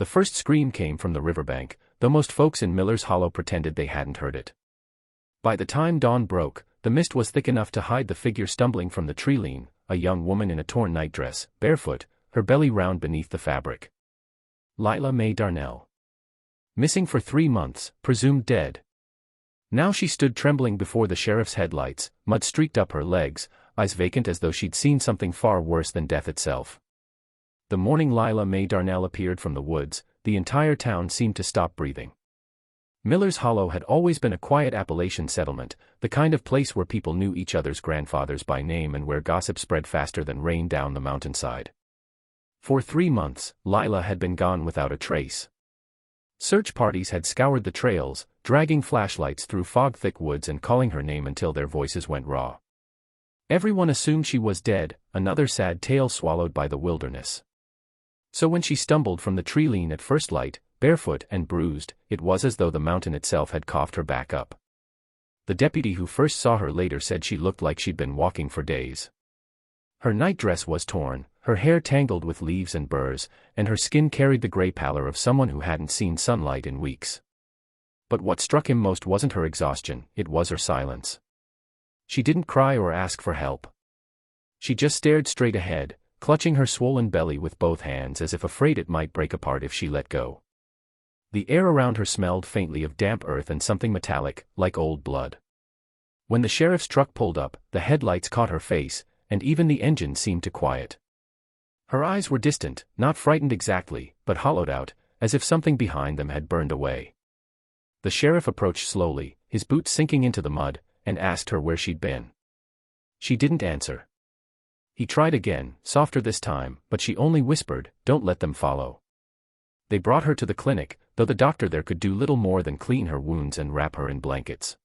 The first scream came from the riverbank, though most folks in Miller's Hollow pretended they hadn't heard it. By the time dawn broke, the mist was thick enough to hide the figure stumbling from the tree-line, a young woman in a torn nightdress, barefoot, her belly round beneath the fabric. Lila Mae Darnell. Missing for 3 months, presumed dead. Now she stood trembling before the sheriff's headlights, mud streaked up her legs, eyes vacant as though she'd seen something far worse than death itself. The morning Lila Mae Darnell appeared from the woods, the entire town seemed to stop breathing. Miller's Hollow had always been a quiet Appalachian settlement, the kind of place where people knew each other's grandfathers by name and where gossip spread faster than rain down the mountainside. For 3 months, Lila had been gone without a trace. Search parties had scoured the trails, dragging flashlights through fog-thick woods and calling her name until their voices went raw. Everyone assumed she was dead, another sad tale swallowed by the wilderness. So when she stumbled from the tree-line at first light, barefoot and bruised, it was as though the mountain itself had coughed her back up. The deputy who first saw her later said she looked like she'd been walking for days. Her nightdress was torn, her hair tangled with leaves and burrs, and her skin carried the gray pallor of someone who hadn't seen sunlight in weeks. But what struck him most wasn't her exhaustion, it was her silence. She didn't cry or ask for help. She just stared straight ahead, clutching her swollen belly with both hands as if afraid it might break apart if she let go. The air around her smelled faintly of damp earth and something metallic, like old blood. When the sheriff's truck pulled up, the headlights caught her face, and even the engine seemed to quiet. Her eyes were distant, not frightened exactly, but hollowed out, as if something behind them had burned away. The sheriff approached slowly, his boots sinking into the mud, and asked her where she'd been. She didn't answer. He tried again, softer this time, but she only whispered, "Don't let them follow." They brought her to the clinic, though the doctor there could do little more than clean her wounds and wrap her in blankets.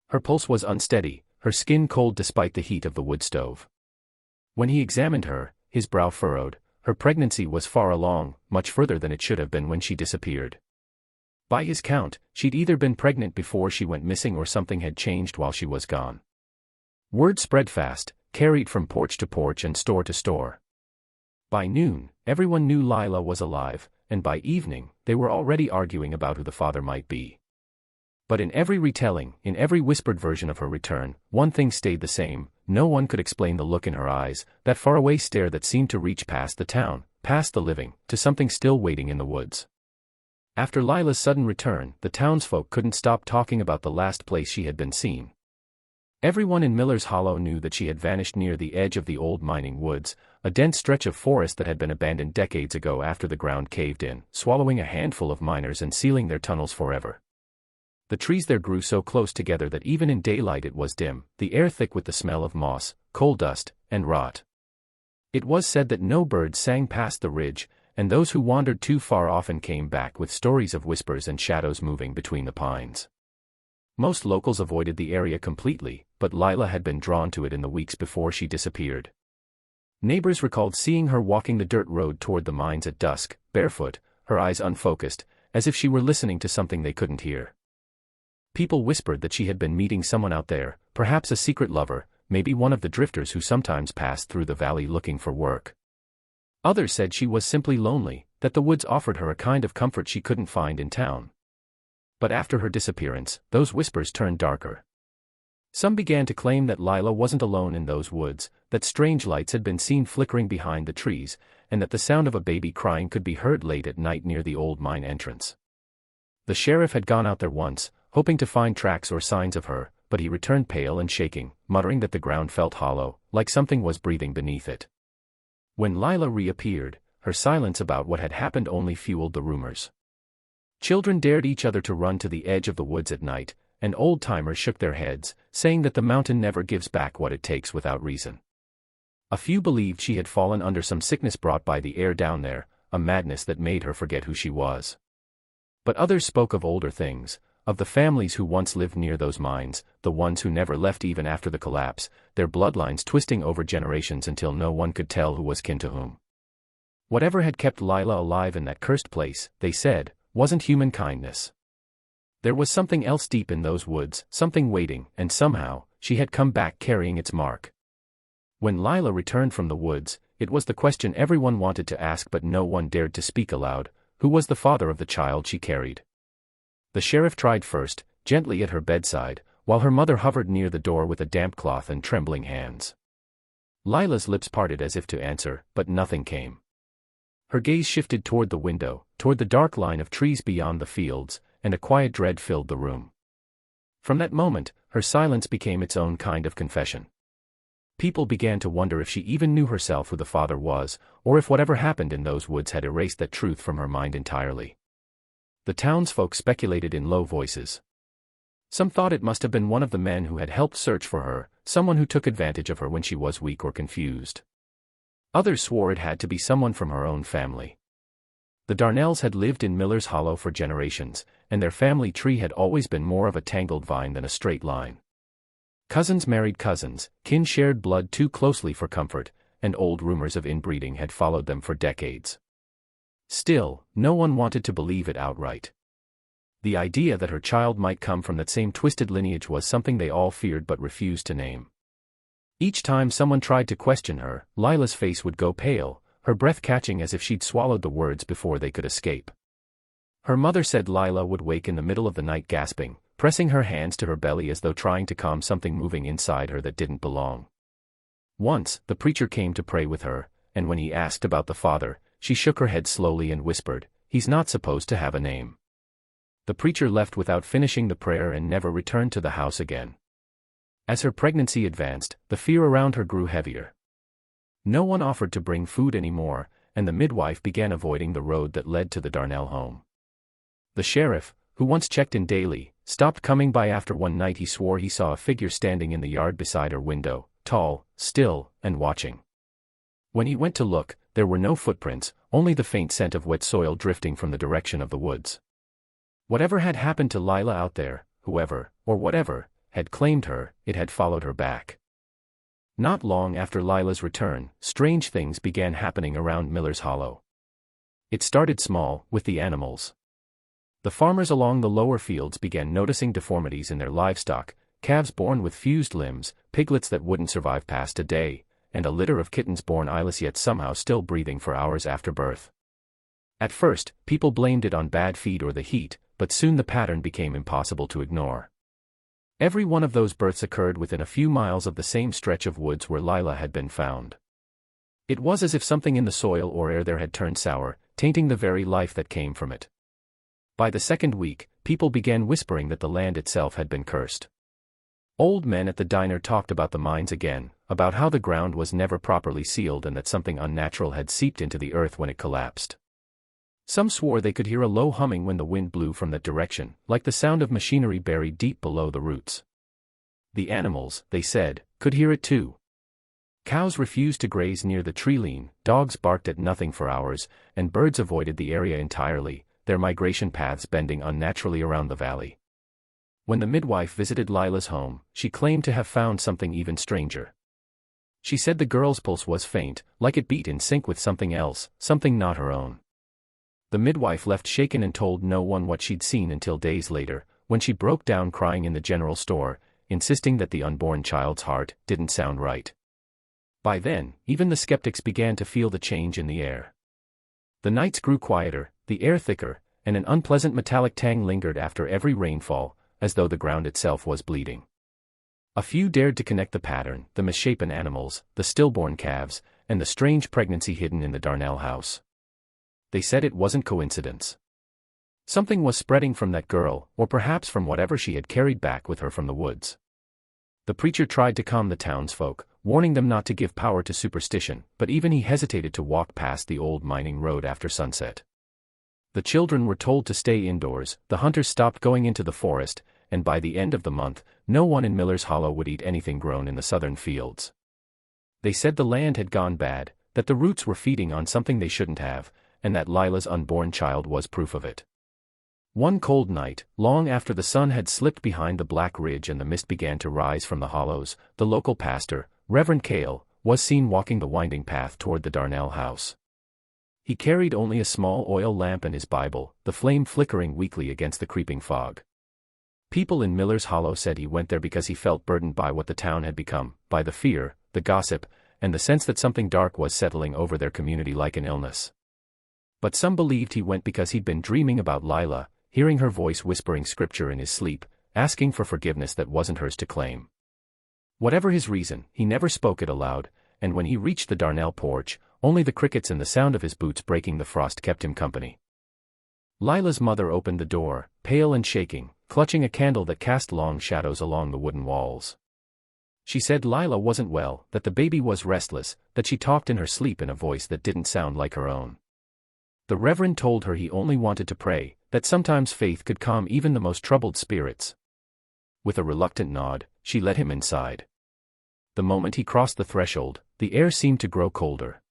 Her pulse was unsteady, her skin cold despite the heat of the wood stove. When he examined her, his brow furrowed, her pregnancy was far along, much further than it should have been when she disappeared. By his count, she'd either been pregnant before she went missing or something had changed while she was gone. Word spread fast, carried from porch to porch and store to store. By noon, everyone knew Lila was alive, and by evening, they were already arguing about who the father might be. But in every retelling, in every whispered version of her return, one thing stayed the same: no one could explain the look in her eyes, that faraway stare that seemed to reach past the town, past the living, to something still waiting in the woods. After Lila's sudden return, the townsfolk couldn't stop talking about the last place she had been seen. Everyone in Miller's Hollow knew that she had vanished near the edge of the old mining woods, a dense stretch of forest that had been abandoned decades ago after the ground caved in, swallowing a handful of miners and sealing their tunnels forever. The trees there grew so close together that even in daylight it was dim, the air thick with the smell of moss, coal dust, and rot. It was said that no birds sang past the ridge, and those who wandered too far often came back with stories of whispers and shadows moving between the pines. Most locals avoided the area completely, but Lila had been drawn to it in the weeks before she disappeared. Neighbors recalled seeing her walking the dirt road toward the mines at dusk, barefoot, her eyes unfocused, as if she were listening to something they couldn't hear. People whispered that she had been meeting someone out there, perhaps a secret lover, maybe one of the drifters who sometimes passed through the valley looking for work. Others said she was simply lonely, that the woods offered her a kind of comfort she couldn't find in town. But after her disappearance, those whispers turned darker. Some began to claim that Lila wasn't alone in those woods, that strange lights had been seen flickering behind the trees, and that the sound of a baby crying could be heard late at night near the old mine entrance. The sheriff had gone out there once, hoping to find tracks or signs of her, but he returned pale and shaking, muttering that the ground felt hollow, like something was breathing beneath it. When Lila reappeared, her silence about what had happened only fueled the rumors. Children dared each other to run to the edge of the woods at night, and old-timers shook their heads, saying that the mountain never gives back what it takes without reason. A few believed she had fallen under some sickness brought by the air down there, a madness that made her forget who she was. But others spoke of older things, of the families who once lived near those mines, the ones who never left even after the collapse, their bloodlines twisting over generations until no one could tell who was kin to whom. Whatever had kept Lila alive in that cursed place, they said, wasn't human kindness. There was something else deep in those woods, something waiting, and somehow, she had come back carrying its mark. When Lila returned from the woods, it was the question everyone wanted to ask but no one dared to speak aloud: who was the father of the child she carried. The sheriff tried first, gently at her bedside, while her mother hovered near the door with a damp cloth and trembling hands. Lila's lips parted as if to answer, but nothing came. Her gaze shifted toward the window, toward the dark line of trees beyond the fields, and a quiet dread filled the room. From that moment, her silence became its own kind of confession. People began to wonder if she even knew herself who the father was, or if whatever happened in those woods had erased that truth from her mind entirely. The townsfolk speculated in low voices. Some thought it must have been one of the men who had helped search for her, someone who took advantage of her when she was weak or confused. Others swore it had to be someone from her own family. The Darnells had lived in Miller's Hollow for generations, and their family tree had always been more of a tangled vine than a straight line. Cousins married cousins, kin shared blood too closely for comfort, and old rumors of inbreeding had followed them for decades. Still, no one wanted to believe it outright. The idea that her child might come from that same twisted lineage was something they all feared but refused to name. Each time someone tried to question her, Lila's face would go pale, her breath catching as if she'd swallowed the words before they could escape. Her mother said Lila would wake in the middle of the night gasping, pressing her hands to her belly as though trying to calm something moving inside her that didn't belong. Once, the preacher came to pray with her, and when he asked about the father, she shook her head slowly and whispered, "He's not supposed to have a name." The preacher left without finishing the prayer and never returned to the house again. As her pregnancy advanced, the fear around her grew heavier. No one offered to bring food anymore, and the midwife began avoiding the road that led to the Darnell home. The sheriff, who once checked in daily, stopped coming by after one night he swore he saw a figure standing in the yard beside her window, tall, still, and watching. When he went to look, there were no footprints, only the faint scent of wet soil drifting from the direction of the woods. Whatever had happened to Lila out there, whoever, or whatever, had claimed her, it had followed her back. Not long after Lila's return, strange things began happening around Miller's Hollow. It started small, with the animals. The farmers along the lower fields began noticing deformities in their livestock, calves born with fused limbs, piglets that wouldn't survive past a day, and a litter of kittens born eyeless yet somehow still breathing for hours after birth. At first, people blamed it on bad feed or the heat, but soon the pattern became impossible to ignore. Every one of those births occurred within a few miles of the same stretch of woods where Lila had been found. It was as if something in the soil or air there had turned sour, tainting the very life that came from it. By the second week, people began whispering that the land itself had been cursed. Old men at the diner talked about the mines again, about how the ground was never properly sealed and that something unnatural had seeped into the earth when it collapsed. Some swore they could hear a low humming when the wind blew from that direction, like the sound of machinery buried deep below the roots. The animals, they said, could hear it too. Cows refused to graze near the tree-line, dogs barked at nothing for hours, and birds avoided the area entirely, their migration paths bending unnaturally around the valley. When the midwife visited Lila's home, she claimed to have found something even stranger. She said the girl's pulse was faint, like it beat in sync with something else, something not her own. The midwife left shaken and told no one what she'd seen until days later, when she broke down crying in the general store, insisting that the unborn child's heart didn't sound right. By then, even the skeptics began to feel the change in the air. The nights grew quieter, the air thicker, and an unpleasant metallic tang lingered after every rainfall, as though the ground itself was bleeding. A few dared to connect the pattern, the misshapen animals, the stillborn calves, and the strange pregnancy hidden in the Darnell house. They said it wasn't coincidence. Something was spreading from that girl, or perhaps from whatever she had carried back with her from the woods. The preacher tried to calm the townsfolk, warning them not to give power to superstition, but even he hesitated to walk past the old mining road after sunset. The children were told to stay indoors, the hunters stopped going into the forest, and by the end of the month, no one in Miller's Hollow would eat anything grown in the southern fields. They said the land had gone bad, that the roots were feeding on something they shouldn't have, and that Lila's unborn child was proof of it. One cold night, long after the sun had slipped behind the black ridge and the mist began to rise from the hollows, the local pastor, Reverend Cale, was seen walking the winding path toward the Darnell house. He carried only a small oil lamp and his Bible, the flame flickering weakly against the creeping fog. People in Miller's Hollow said he went there because he felt burdened by what the town had become, by the fear, the gossip, and the sense that something dark was settling over their community like an illness. But some believed he went because he'd been dreaming about Lila, hearing her voice whispering scripture in his sleep, asking for forgiveness that wasn't hers to claim. Whatever his reason, he never spoke it aloud, and when he reached the Darnell porch, only the crickets and the sound of his boots breaking the frost kept him company. Lila's mother opened the door, pale and shaking, clutching a candle that cast long shadows along the wooden walls. She said Lila wasn't well, that the baby was restless, that she talked in her sleep in a voice that didn't sound like her own. The Reverend told her he only wanted to pray, that sometimes faith could calm even the most troubled spirits. With a reluctant nod, she let him inside. The moment he crossed the threshold, the air seemed to grow colder.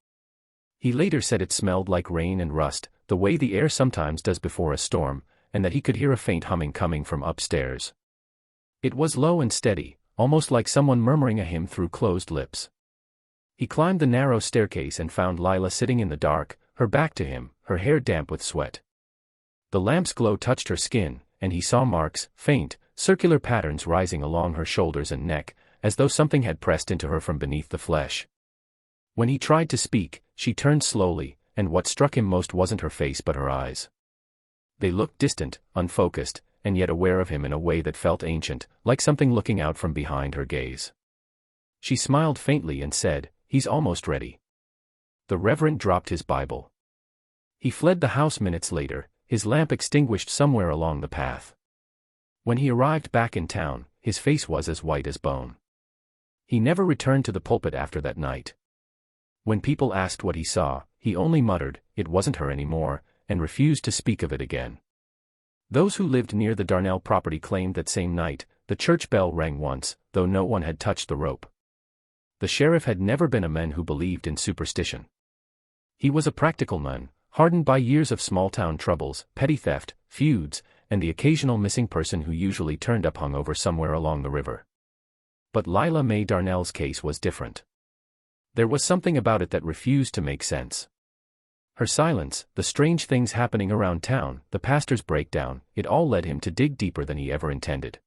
He later said it smelled like rain and rust, the way the air sometimes does before a storm, and that he could hear a faint humming coming from upstairs. It was low and steady, almost like someone murmuring a hymn through closed lips. He climbed the narrow staircase and found Lila sitting in the dark, her back to him, her hair damp with sweat. The lamp's glow touched her skin, and he saw marks, faint, circular patterns rising along her shoulders and neck, as though something had pressed into her from beneath the flesh. When he tried to speak, she turned slowly, and what struck him most wasn't her face but her eyes. They looked distant, unfocused, and yet aware of him in a way that felt ancient, like something looking out from behind her gaze. She smiled faintly and said, "He's almost ready." The Reverend dropped his Bible. He fled the house minutes later, his lamp extinguished somewhere along the path. When he arrived back in town, his face was as white as bone. He never returned to the pulpit after that night. When people asked what he saw, he only muttered, "It wasn't her anymore," and refused to speak of it again. Those who lived near the Darnell property claimed that same night, the church bell rang once, though no one had touched the rope. The sheriff had never been a man who believed in superstition. He was a practical man, hardened by years of small-town troubles, petty theft, feuds, and the occasional missing person who usually turned up hungover somewhere along the river. But Lila Mae Darnell's case was different. There was something about it that refused to make sense. Her silence, the strange things happening around town, the pastor's breakdown, it all led him to dig deeper than he ever intended.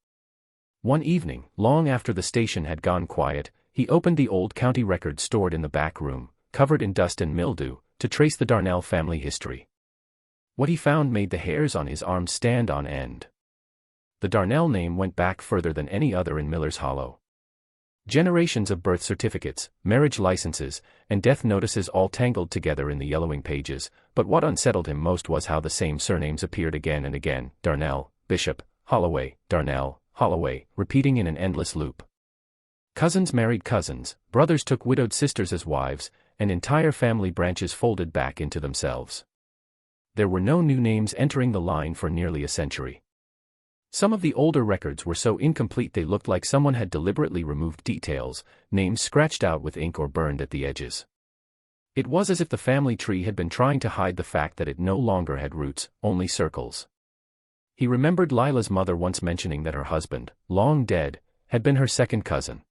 One evening, long after the station had gone quiet, he opened the old county record stored in the back room, covered in dust and mildew, to trace the Darnell family history. What he found made the hairs on his arms stand on end. The Darnell name went back further than any other in Miller's Hollow. Generations of birth certificates, marriage licenses, and death notices all tangled together in the yellowing pages, but what unsettled him most was how the same surnames appeared again and again: Darnell, Bishop, Holloway, Darnell, Holloway, repeating in an endless loop. Cousins married cousins, brothers took widowed sisters as wives, and entire family branches folded back into themselves. There were no new names entering the line for nearly a century. Some of the older records were so incomplete they looked like someone had deliberately removed details, names scratched out with ink or burned at the edges. It was as if the family tree had been trying to hide the fact that it no longer had roots, only circles. He remembered Lila's mother once mentioning that her husband, long dead, had been her second cousin.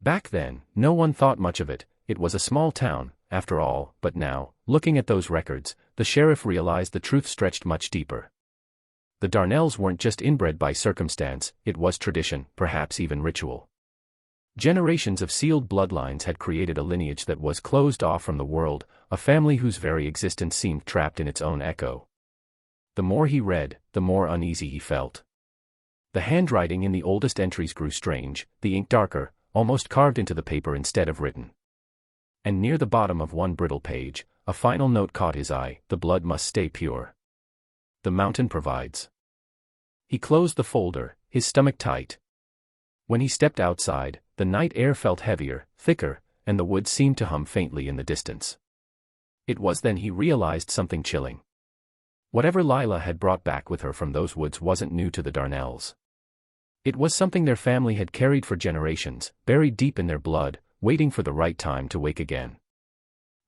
Back then, no one thought much of it. It was a small town, after all, but now, looking at those records, the sheriff realized the truth stretched much deeper. The Darnells weren't just inbred by circumstance, it was tradition, perhaps even ritual. Generations of sealed bloodlines had created a lineage that was closed off from the world, a family whose very existence seemed trapped in its own echo. The more he read, the more uneasy he felt. The handwriting in the oldest entries grew strange, the ink darker, almost carved into the paper instead of written. And near the bottom of one brittle page, a final note caught his eye: the blood must stay pure. The mountain provides. He closed the folder, his stomach tight. When he stepped outside, the night air felt heavier, thicker, and the woods seemed to hum faintly in the distance. It was then he realized something chilling. Whatever Lila had brought back with her from those woods wasn't new to the Darnells. It was something their family had carried for generations, buried deep in their blood, waiting for the right time to wake again.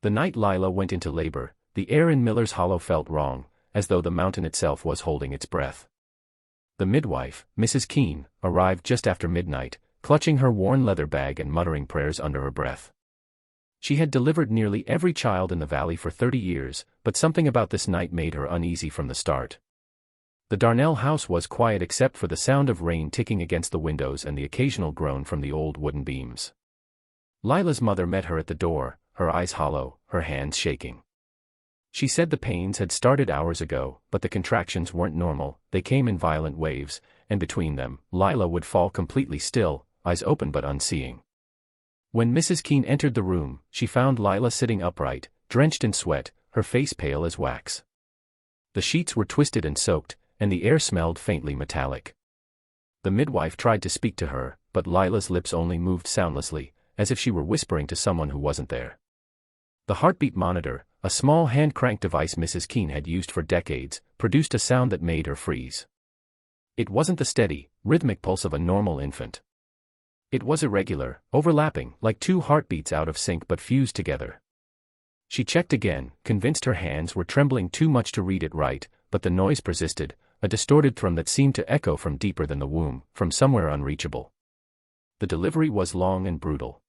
The night Lila went into labor, the air in Miller's Hollow felt wrong, as though the mountain itself was holding its breath. The midwife, Mrs. Keene, arrived just after midnight, clutching her worn leather bag and muttering prayers under her breath. She had delivered nearly every child in the valley for 30 years, but something about this night made her uneasy from the start. The Darnell house was quiet except for the sound of rain ticking against the windows and the occasional groan from the old wooden beams. Lila's mother met her at the door, her eyes hollow, her hands shaking. She said the pains had started hours ago, but the contractions weren't normal, they came in violent waves, and between them, Lila would fall completely still, eyes open but unseeing. When Mrs. Keene entered the room, she found Lila sitting upright, drenched in sweat, her face pale as wax. The sheets were twisted and soaked, and the air smelled faintly metallic. The midwife tried to speak to her, but Lila's lips only moved soundlessly, as if she were whispering to someone who wasn't there. The heartbeat monitor, a small hand-crank device Mrs. Keene had used for decades, produced a sound that made her freeze. It wasn't the steady, rhythmic pulse of a normal infant. It was irregular, overlapping, like two heartbeats out of sync but fused together. She checked again, convinced her hands were trembling too much to read it right, but the noise persisted, a distorted thrum that seemed to echo from deeper than the womb, from somewhere unreachable. The delivery was long and brutal.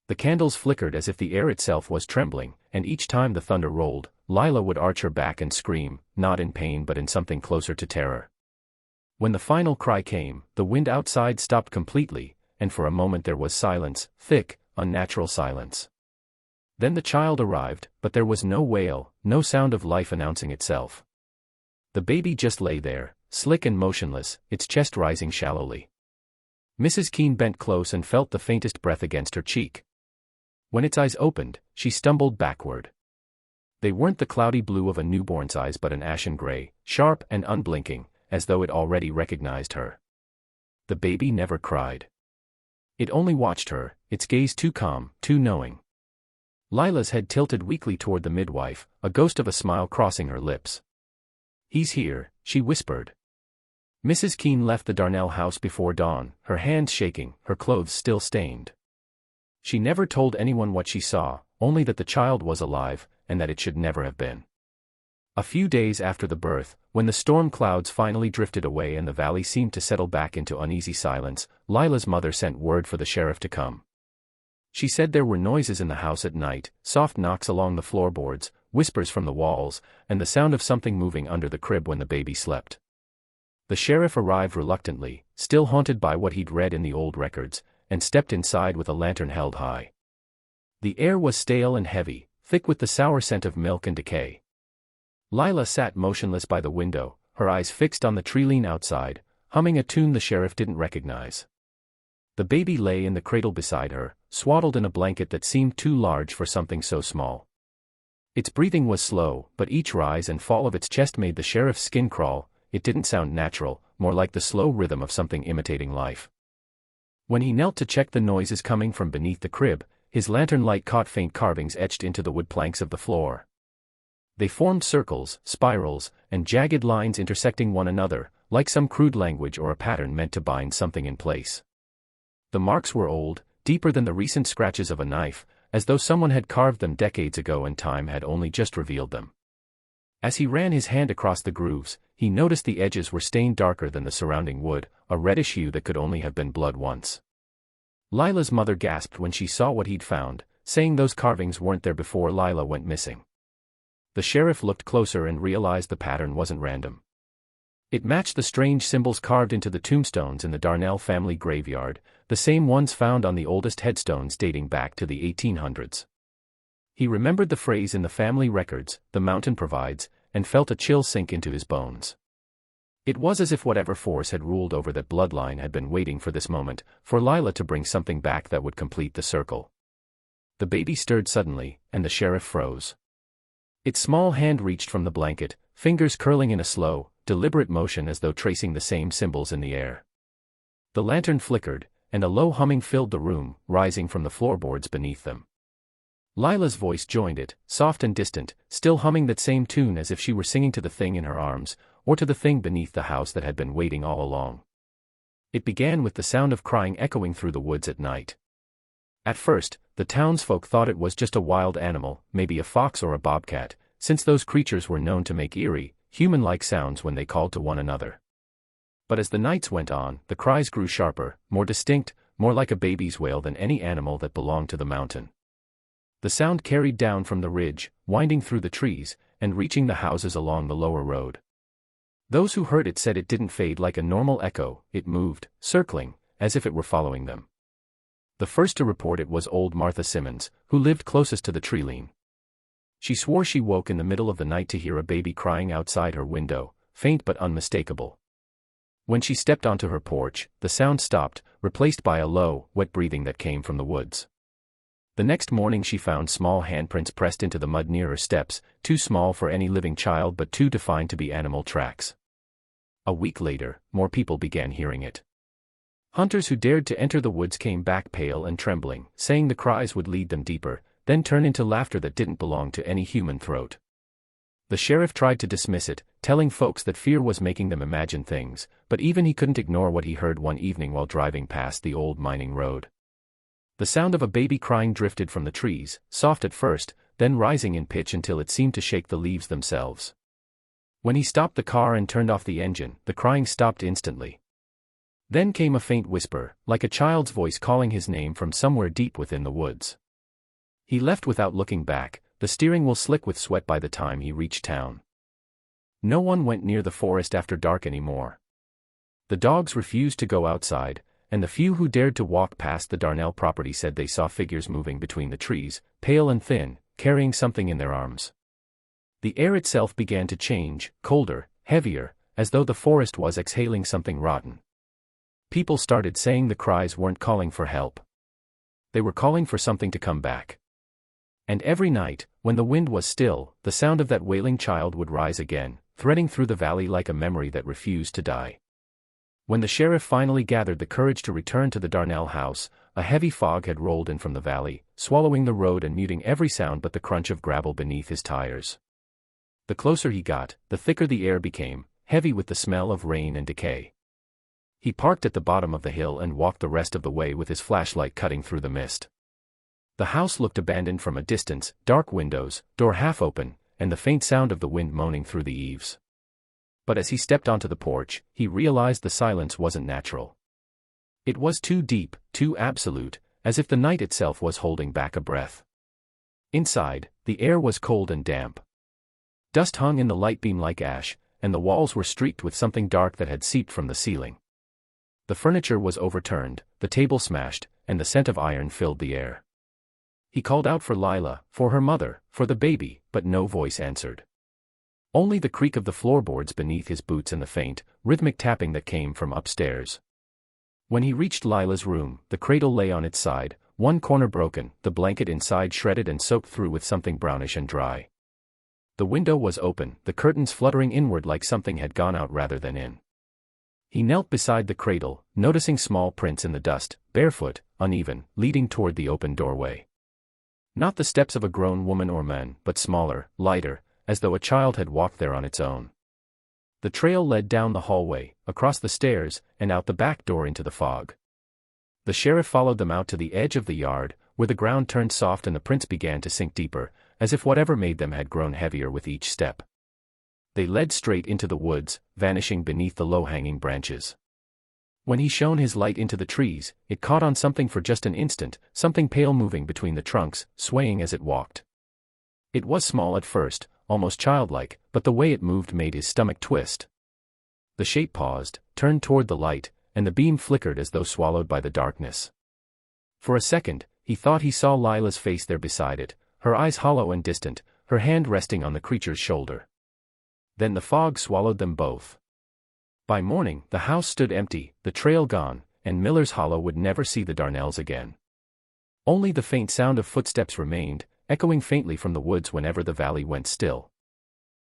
The candles flickered as if the air itself was trembling, and each time the thunder rolled, Lila would arch her back and scream, not in pain but in something closer to terror. When the final cry came, the wind outside stopped completely, and for a moment there was silence, thick, unnatural silence. Then the child arrived, but there was no wail, no sound of life announcing itself. The baby just lay there, slick and motionless, its chest rising shallowly. Mrs. Keene bent close and felt the faintest breath against her cheek. When its eyes opened, she stumbled backward. They weren't the cloudy blue of a newborn's eyes but an ashen gray, sharp and unblinking, as though it already recognized her. The baby never cried. It only watched her, its gaze too calm, too knowing. Lila's head tilted weakly toward the midwife, a ghost of a smile crossing her lips. "He's here," she whispered. Mrs. Keene left the Darnell house before dawn, her hands shaking, her clothes still stained. She never told anyone what she saw, only that the child was alive, and that it should never have been. A few days after the birth, when the storm clouds finally drifted away and the valley seemed to settle back into uneasy silence, Lila's mother sent word for the sheriff to come. She said there were noises in the house at night, soft knocks along the floorboards, whispers from the walls, and the sound of something moving under the crib when the baby slept. The sheriff arrived reluctantly, still haunted by what he'd read in the old records, and stepped inside with a lantern held high. The air was stale and heavy, thick with the sour scent of milk and decay. Lila sat motionless by the window, her eyes fixed on the tree-lean outside, humming a tune the sheriff didn't recognize. The baby lay in the cradle beside her, swaddled in a blanket that seemed too large for something so small. Its breathing was slow, but each rise and fall of its chest made the sheriff's skin crawl. It didn't sound natural, more like the slow rhythm of something imitating life. When he knelt to check the noises coming from beneath the crib, his lantern light caught faint carvings etched into the wood planks of the floor. They formed circles, spirals, and jagged lines intersecting one another, like some crude language or a pattern meant to bind something in place. The marks were old, deeper than the recent scratches of a knife, as though someone had carved them decades ago and time had only just revealed them. As he ran his hand across the grooves, he noticed the edges were stained darker than the surrounding wood, a reddish hue that could only have been blood once. Lila's mother gasped when she saw what he'd found, saying those carvings weren't there before Lila went missing. The sheriff looked closer and realized the pattern wasn't random. It matched the strange symbols carved into the tombstones in the Darnell family graveyard, the same ones found on the oldest headstones dating back to the 1800s. He remembered the phrase in the family records, "The mountain provides," and felt a chill sink into his bones. It was as if whatever force had ruled over that bloodline had been waiting for this moment, for Lila to bring something back that would complete the circle. The baby stirred suddenly, and the sheriff froze. Its small hand reached from the blanket, fingers curling in a slow, deliberate motion as though tracing the same symbols in the air. The lantern flickered, and a low humming filled the room, rising from the floorboards beneath them. Lila's voice joined it, soft and distant, still humming that same tune as if she were singing to the thing in her arms, or to the thing beneath the house that had been waiting all along. It began with the sound of crying echoing through the woods at night. At first, the townsfolk thought it was just a wild animal, maybe a fox or a bobcat, since those creatures were known to make eerie, human-like sounds when they called to one another. But as the nights went on, the cries grew sharper, more distinct, more like a baby's wail than any animal that belonged to the mountain. The sound carried down from the ridge, winding through the trees, and reaching the houses along the lower road. Those who heard it said it didn't fade like a normal echo, it moved, circling, as if it were following them. The first to report it was old Martha Simmons, who lived closest to the tree-lean. She swore she woke in the middle of the night to hear a baby crying outside her window, faint but unmistakable. When she stepped onto her porch, the sound stopped, replaced by a low, wet breathing that came from the woods. The next morning she found small handprints pressed into the mud near her steps, too small for any living child but too defined to be animal tracks. A week later, more people began hearing it. Hunters who dared to enter the woods came back pale and trembling, saying the cries would lead them deeper, then turn into laughter that didn't belong to any human throat. The sheriff tried to dismiss it, telling folks that fear was making them imagine things, but even he couldn't ignore what he heard one evening while driving past the old mining road. The sound of a baby crying drifted from the trees, soft at first, then rising in pitch until it seemed to shake the leaves themselves. When he stopped the car and turned off the engine, the crying stopped instantly. Then came a faint whisper, like a child's voice calling his name from somewhere deep within the woods. He left without looking back, the steering wheel slick with sweat by the time he reached town. No one went near the forest after dark anymore. The dogs refused to go outside, and the few who dared to walk past the Darnell property said they saw figures moving between the trees, pale and thin, carrying something in their arms. The air itself began to change, colder, heavier, as though the forest was exhaling something rotten. People started saying the cries weren't calling for help. They were calling for something to come back. And every night, when the wind was still, the sound of that wailing child would rise again, threading through the valley like a memory that refused to die. When the sheriff finally gathered the courage to return to the Darnell house, a heavy fog had rolled in from the valley, swallowing the road and muting every sound but the crunch of gravel beneath his tires. The closer he got, the thicker the air became, heavy with the smell of rain and decay. He parked at the bottom of the hill and walked the rest of the way with his flashlight cutting through the mist. The house looked abandoned from a distance, dark windows, door half open, and the faint sound of the wind moaning through the eaves. But as he stepped onto the porch, he realized the silence wasn't natural. It was too deep, too absolute, as if the night itself was holding back a breath. Inside, the air was cold and damp. Dust hung in the light beam like ash, and the walls were streaked with something dark that had seeped from the ceiling. The furniture was overturned, the table smashed, and the scent of iron filled the air. He called out for Lila, for her mother, for the baby, but no voice answered. Only the creak of the floorboards beneath his boots and the faint, rhythmic tapping that came from upstairs. When he reached Lila's room, the cradle lay on its side, one corner broken, the blanket inside shredded and soaked through with something brownish and dry. The window was open, the curtains fluttering inward like something had gone out rather than in. He knelt beside the cradle, noticing small prints in the dust, barefoot, uneven, leading toward the open doorway. Not the steps of a grown woman or man, but smaller, lighter, as though a child had walked there on its own. The trail led down the hallway, across the stairs, and out the back door into the fog. The sheriff followed them out to the edge of the yard, where the ground turned soft and the prints began to sink deeper, as if whatever made them had grown heavier with each step. They led straight into the woods, vanishing beneath the low-hanging branches. When he shone his light into the trees, it caught on something for just an instant, something pale moving between the trunks, swaying as it walked. It was small at first, almost childlike, but the way it moved made his stomach twist. The shape paused, turned toward the light, and the beam flickered as though swallowed by the darkness. For a second, he thought he saw Lila's face there beside it, her eyes hollow and distant, her hand resting on the creature's shoulder. Then the fog swallowed them both. By morning, the house stood empty, the trail gone, and Miller's Hollow would never see the Darnells again. Only the faint sound of footsteps remained, echoing faintly from the woods whenever the valley went still.